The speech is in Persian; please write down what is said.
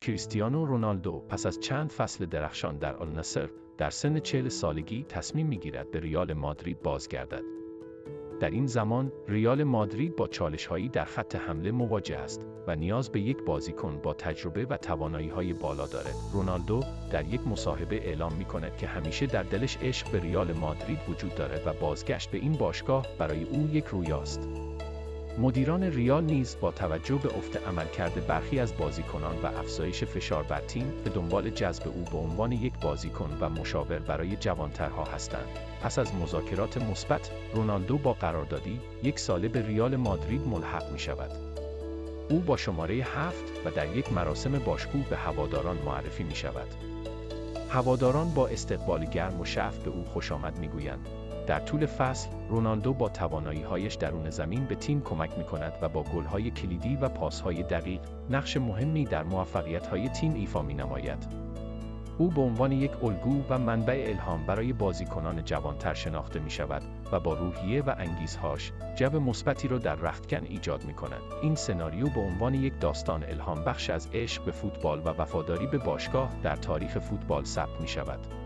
کریستیانو رونالدو پس از چند فصل درخشان در النصر در سن 40 سالگی تصمیم می‌گیرد به ریال مادرید بازگردد. در این زمان ریال مادرید با چالش‌هایی در خط حمله مواجه است و نیاز به یک بازیکن با تجربه و توانایی‌های بالا دارد. رونالدو در یک مصاحبه اعلام می‌کند که همیشه در دلش عشق به ریال مادرید وجود دارد و بازگشت به این باشگاه برای او یک رویاست. مدیران ریال نیز با توجه به افت عملکرد برخی از بازیکنان و افزایش فشار بر تیم به دنبال جذب او به عنوان یک بازیکن و مشاور برای جوانترها هستند. پس از مذاکرات مثبت، رونالدو با قراردادی 1 ساله به ریال مادرید ملحق می شود. او با شماره 7 و در یک مراسم باشکوه به هواداران معرفی می شود. هواداران با استقبال گرم و شعف به او خوش آمد می گویند. در طول فصل، رونالدو با توانایی‌هایش درون زمین به تیم کمک می‌کند و با گل‌های کلیدی و پاس‌های دقیق، نقش مهمی در موفقیت‌های تیم ایفا می‌نماید. او به عنوان یک الگو و منبع الهام برای بازیکنان جوانتر شناخته می‌شود و با روحیه و انگیزهاش، جو مثبتی را در رختکن ایجاد می‌کند. این سناریو به عنوان یک داستان الهام بخش از عشق به فوتبال و وفاداری به باشگاه در تاریخ فوتبال ثبت می‌شود.